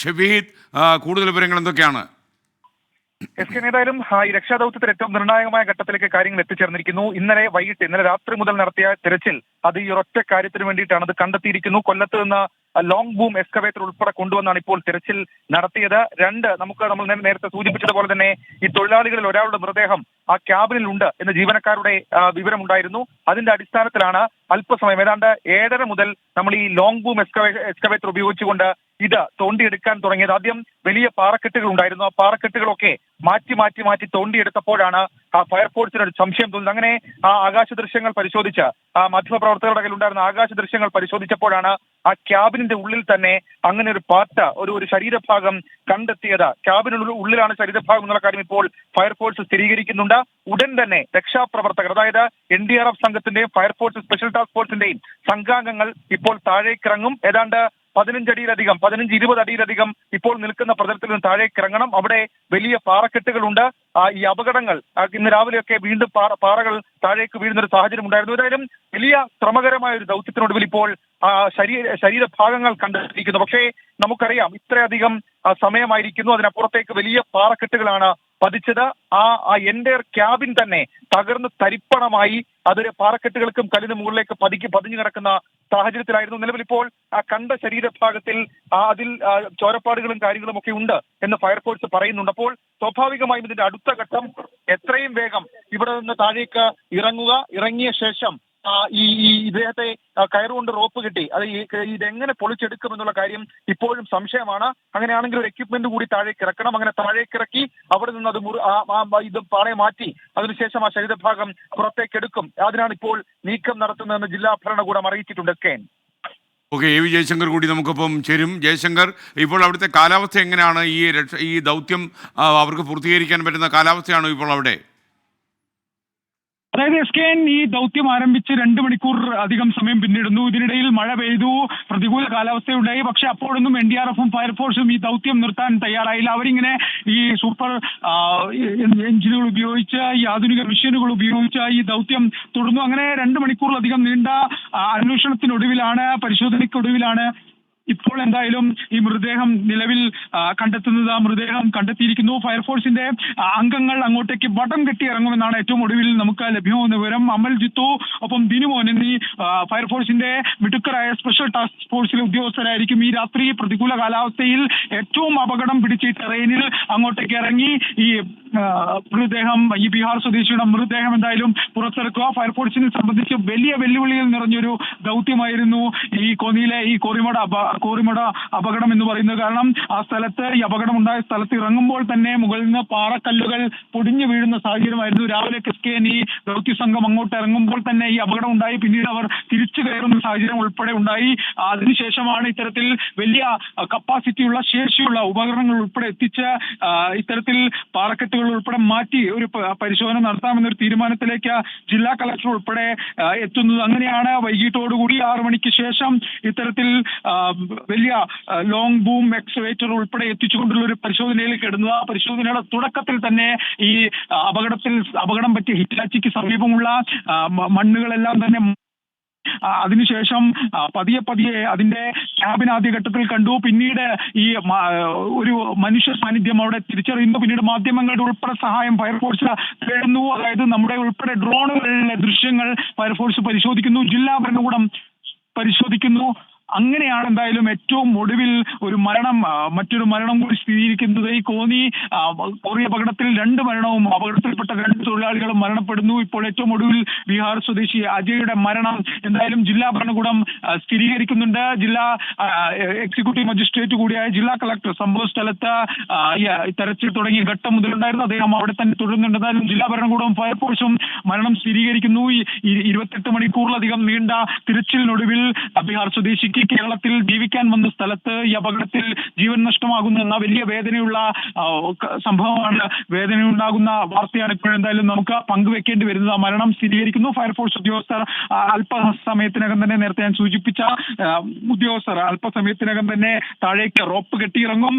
ഷഫീദ്, കൂടുതൽ വിവരങ്ങൾ എന്തൊക്കെയാണ്? ഏതായാലും ഈ രക്ഷാദൌത്യത്തിൽ ഏറ്റവും നിർണായകമായ ഘട്ടത്തിലേക്ക് കാര്യങ്ങൾ എത്തിച്ചേർന്നിരിക്കുന്നു. ഇന്നലെ രാത്രി മുതൽ നടത്തിയ തിരച്ചിൽ അത് ഈ ഒരൊറ്റ കാര്യത്തിന് വേണ്ടിയിട്ടാണ്. അത് കണ്ടെത്തിയിരിക്കുന്നു. കൊല്ലത്ത് നിന്ന് ലോങ് ബൂം എക്സ്കവേറ്റർ ഉൾപ്പെടെ കൊണ്ടുവന്നാണ് ഇപ്പോൾ തിരച്ചിൽ നടത്തിയത്. നമ്മൾ നേരത്തെ സൂചിപ്പിച്ചതുപോലെ തന്നെ ഈ തൊഴിലാളികളിൽ ഒരാളുടെ മൃതദേഹം ആ ക്യാബിനിൽ ഉണ്ട് എന്ന് ജീവനക്കാരുടെ വിവരമുണ്ടായിരുന്നു. അതിന്റെ അടിസ്ഥാനത്തിലാണ് അല്പസമയം ഏതാണ്ട് 7:30 മുതൽ നമ്മൾ ഈ ലോങ് ബൂം എക്സ്കവേറ്റർ ഉപയോഗിച്ചുകൊണ്ട് ഇത് തോണ്ടിയെടുക്കാൻ തുടങ്ങിയത്. ആദ്യം വലിയ പാറക്കെട്ടുകൾ ഉണ്ടായിരുന്നു. ആ പാറക്കെട്ടുകളൊക്കെ മാറ്റി തോണ്ടിയെടുത്തപ്പോഴാണ് ഫയർഫോഴ്സിന് ഒരു സംശയം തോന്നുന്നത്. അങ്ങനെ ആ ആകാശ ദൃശ്യങ്ങൾ പരിശോധിച്ച് മാധ്യമപ്രവർത്തകരുടെ കയ്യിൽ ഉണ്ടായിരുന്ന ആകാശ ദൃശ്യങ്ങൾ പരിശോധിച്ചപ്പോഴാണ് ആ ക്യാബിനിന്റെ ഉള്ളിൽ തന്നെ അങ്ങനെ ഒരു പാർട്ട് ഒരു ശരീരഭാഗം കണ്ടെത്തിയത്. ക്യാബിനുള്ളിലാണ് ശരീരഭാഗം എന്നുള്ള കാര്യം ഇപ്പോൾ ഫയർഫോഴ്സ് സ്ഥിരീകരിക്കുന്നുണ്ട്. ഉടൻ തന്നെ രക്ഷാപ്രവർത്തകർ, അതായത് NDRF സംഘത്തിന്റെയും ഫയർഫോഴ്സ് സ്പെഷ്യൽ ടാസ്ക് ഫോഴ്സിന്റെയും സംഘാംഗങ്ങൾ ഇപ്പോൾ താഴേക്കിറങ്ങും. ഏതാണ്ട് 15-20 അടിയിലധികം ഇപ്പോൾ നിൽക്കുന്ന പ്രതലത്തിൽ നിന്ന് താഴേക്ക് ഇറങ്ങണം. അവിടെ വലിയ പാറക്കെട്ടുകളുണ്ട്. ഈ അപകടങ്ങൾ ഇന്ന് രാവിലെയൊക്കെ വീണ്ടും പാറകൾ താഴേക്ക് വീഴുന്ന ഒരു സാഹചര്യം ഉണ്ടായിരുന്നു. ഏതായാലും വലിയ ശ്രമകരമായ ഒരു ദൗത്യത്തിനൊടുവിൽ ഇപ്പോൾ ശരീരഭാഗങ്ങൾ കണ്ടെത്തിയിരിക്കുന്നു. പക്ഷേ നമുക്കറിയാം ഇത്രയധികം സമയമായിരിക്കുന്നു. അതിനപ്പുറത്തേക്ക് വലിയ പാറക്കെട്ടുകളാണ് പതിച്ചത്. ആ എൻ്റയർ ക്യാബിൻ തന്നെ തകർന്ന് തരിപ്പണമായി. അതൊരു പാറക്കെട്ടുകൾക്കും കല്ലിന് മുകളിലേക്ക് പതിഞ്ഞു കിടക്കുന്ന സാഹചര്യത്തിലായിരുന്നു. നിലവിൽ ഇപ്പോൾ ആ കണ്ട ശരീരഭാഗത്തിൽ അതിൽ ചോരപ്പാടുകളും കാര്യങ്ങളും ഒക്കെ ഉണ്ട് എന്ന് ഫയർഫോഴ്സ് പറയുന്നുണ്ട്. അപ്പോൾ സ്വാഭാവികമായും ഇതിന്റെ അടുത്ത ഘട്ടം എത്രയും വേഗം ഇവിടെ നിന്ന് താഴേക്ക് ഇറങ്ങിയ ശേഷം ഈ ഇദ്ദേഹത്തെ കയറുകൊണ്ട് റോപ്പ് കിട്ടി ഇതെങ്ങനെ പൊളിച്ചെടുക്കും എന്നുള്ള കാര്യം ഇപ്പോഴും സംശയമാണ്. അങ്ങനെയാണെങ്കിൽ ഒരു എക്യുപ്മെന്റ് കൂടി താഴേക്ക് ഇറക്കണം. അങ്ങനെ താഴേക്കിറക്കി അവിടെ നിന്ന് ഇത് പാളയെ മാറ്റി അതിനുശേഷം ആ ശരീരഭാഗം പുറത്തേക്ക് എടുക്കും. അതിനാണ് ഇപ്പോൾ നീക്കം നടത്തുന്നതെന്ന് ജില്ലാ ഭരണകൂടം അറിയിച്ചിട്ടുണ്ട്. ഓക്കെ, AV ജയശങ്കർ കൂടി നമുക്കൊപ്പം ചേരും. ജയശങ്കർ, ഇപ്പോൾ അവിടുത്തെ കാലാവസ്ഥ എങ്ങനെയാണ്? ഈ ദൗത്യം അവർക്ക് പൂർത്തീകരിക്കാൻ പറ്റുന്ന കാലാവസ്ഥയാണോ ഇപ്പോൾ അവിടെ? അതായത് SKN ഈ ദൗത്യം ആരംഭിച്ച് 2 മണിക്കൂർ അധികം സമയം പിന്നിടുന്നു. ഇതിനിടയിൽ മഴ പെയ്തു, പ്രതികൂല കാലാവസ്ഥയുണ്ടായി. പക്ഷെ അപ്പോഴൊന്നും NDRFും ഫയർഫോഴ്സും ഈ ദൗത്യം നിർത്താൻ തയ്യാറായില്ല. അവരിങ്ങനെ ഈ സൂപ്പർ എഞ്ചിനുകൾ ഉപയോഗിച്ച്, ഈ ആധുനിക മെഷീനുകൾ ഉപയോഗിച്ച് ഈ ദൗത്യം തുടർന്നു. അങ്ങനെ 2 മണിക്കൂറിലധികം നീണ്ട അന്വേഷണത്തിനൊടുവിലാണ്, പരിശോധനയ്ക്കൊടുവിലാണ് ഇപ്പോൾ എന്തായാലും ഈ മൃതദേഹം നിലവിൽ കണ്ടെത്തുന്നത്. ആ മൃതദേഹം കണ്ടെത്തിയിരിക്കുന്നു. ഫയർഫോഴ്സിന്റെ അംഗങ്ങൾ അങ്ങോട്ടേക്ക് വടം കെട്ടി ഇറങ്ങുമെന്നാണ് ഏറ്റവും ഒടുവിൽ നമുക്ക് ലഭ്യമാകുന്ന വിവരം. അമൽ ജിത്തു ഒപ്പം ദിനുമോൻ എന്നീ ഫയർഫോഴ്സിന്റെ മിടുക്കരായ സ്പെഷ്യൽ ടാസ്ക് ഫോഴ്സിലെ ഉദ്യോഗസ്ഥരായിരിക്കും ഈ രാത്രി പ്രതികൂല കാലാവസ്ഥയിൽ ഏറ്റവും അപകടം പിടിച്ച ഈ ടെറൈനിൽ അങ്ങോട്ടേക്ക് ഇറങ്ങി ഈ മൃതദേഹം, ഈ ബീഹാർ സ്വദേശിയുടെ മൃതദേഹം എന്തായാലും പുറത്തിറക്കുക. ഫയർഫോഴ്സിനെ സംബന്ധിച്ച് വലിയ വെല്ലുവിളികൾ നിറഞ്ഞൊരു ദൗത്യമായിരുന്നു ഈ കോന്നിയിലെ ഈ കോറിമട അപകടം എന്ന് പറയുന്നത്. കാരണം ആ സ്ഥലത്ത്, ഈ അപകടമുണ്ടായ സ്ഥലത്ത് ഇറങ്ങുമ്പോൾ തന്നെ മുകളിൽ നിന്ന് പാറക്കല്ലുകൾ പൊടിഞ്ഞു വീഴുന്ന സാഹചര്യമായിരുന്നു. രാവിലെ SKN ഈ ദൗത്യ സംഘം അങ്ങോട്ട് ഇറങ്ങുമ്പോൾ തന്നെ ഈ അപകടം ഉണ്ടായി. പിന്നീട് അവർ തിരിച്ചു കയറുന്ന സാഹചര്യം ഉൾപ്പെടെ ഉണ്ടായി. അതിനുശേഷമാണ് ഇത്തരത്തിൽ വലിയ കപ്പാസിറ്റിയുള്ള, ശേഷിയുള്ള ഉപകരണങ്ങൾ ഉൾപ്പെടെ എത്തിച്ച് ഇത്തരത്തിൽ പാറക്കെട്ടുകൾ ഉൾപ്പെടെ മാറ്റി ഒരു പരിശോധന നടത്താമെന്നൊരു തീരുമാനത്തിലേക്ക് ജില്ലാ കളക്ടർ ഉൾപ്പെടെ എത്തുന്നത്. അങ്ങനെയാണ് വൈകിട്ടോടുകൂടി 6 മണിക്ക് ശേഷം ഇത്തരത്തിൽ വലിയ ലോങ് ബൂം എക്സ്കവേറ്റർ ഉൾപ്പെടെ എത്തിച്ചുകൊണ്ടുള്ള ഒരു പരിശോധനയിലേക്ക് ഇടുന്നത്. ആ പരിശോധനയുടെ തുടക്കത്തിൽ തന്നെ ഈ അപകടം പറ്റിയ ഹിറ്റാച്ചിക്ക് സമീപമുള്ള മണ്ണുകളെല്ലാം തന്നെ അതിനുശേഷം പതിയെ അതിന്റെ ക്യാബിൻ ആദ്യഘട്ടത്തിൽ കണ്ടു. പിന്നീട് ഈ ഒരു മനുഷ്യ സാന്നിധ്യം അവിടെ തിരിച്ചറിയുന്നു. പിന്നീട് മാധ്യമങ്ങളുടെ ഉൾപ്പെടെ സഹായം ഫയർഫോഴ്സ് തേടുന്നു. അതായത് നമ്മുടെ ഉൾപ്പെടെ ഡ്രോണുകളിലെ ദൃശ്യങ്ങൾ ഫയർഫോഴ്സ് പരിശോധിക്കുന്നു, ജില്ലാ ഭരണകൂടം പരിശോധിക്കുന്നു. അങ്ങനെയാണ് എന്തായാലും ഏറ്റവും ഒടുവിൽ മറ്റൊരു മരണം കൂടി സ്ഥിരീകരിക്കുന്നത്. ഈ കോറി അപകടത്തിൽ 2 മരണവും, അപകടത്തിൽപ്പെട്ട 2 തൊഴിലാളികളും മരണപ്പെടുന്നു. ഇപ്പോൾ ഏറ്റവും ഒടുവിൽ ബീഹാർ സ്വദേശി അജയുടെ മരണം എന്തായാലും ജില്ലാ ഭരണകൂടം സ്ഥിരീകരിക്കുന്നുണ്ട്. ജില്ലാ എക്സിക്യൂട്ടീവ് മജിസ്ട്രേറ്റ് കൂടിയായ ജില്ലാ കളക്ടർ സംഭവ സ്ഥലത്ത് തെരച്ചിൽ തുടങ്ങിയ ഘട്ടം മുതലുണ്ടായിരുന്നു. അദ്ദേഹം അവിടെ തന്നെ തുടരുന്നുണ്ട്. എന്തായാലും ജില്ലാ ഭരണകൂടവും ഫയർഫോഴ്സും മരണം സ്ഥിരീകരിക്കുന്നു. ഈ 28 മണിക്കൂറിലധികം നീണ്ട തിരച്ചിലിനൊടുവിൽ ബീഹാർ സ്വദേശിക്ക് കേരളത്തിൽ ജീവിക്കാൻ വന്ന സ്ഥലത്ത് ഈ അപകടത്തിൽ ജീവൻ നഷ്ടമാകുന്നു എന്ന വലിയ വേദനയുള്ള സംഭവമാണ്. വേദനയുണ്ടാകുന്ന വാർത്തയാണ് ഇപ്പോഴെന്തായാലും നമുക്ക് പങ്കുവെക്കേണ്ടി വരുന്നത്. ആ മരണം സ്ഥിരീകരിക്കുന്നു. ഫയർഫോഴ്സ് ഉദ്യോഗസ്ഥർ അല്പസമയത്തിനകം തന്നെ, നേരത്തെ ഞാൻ സൂചിപ്പിച്ച ഉദ്യോഗസ്ഥർ അല്പസമയത്തിനകം തന്നെ താഴേക്ക് റോപ്പ് കെട്ടിയിറങ്ങും.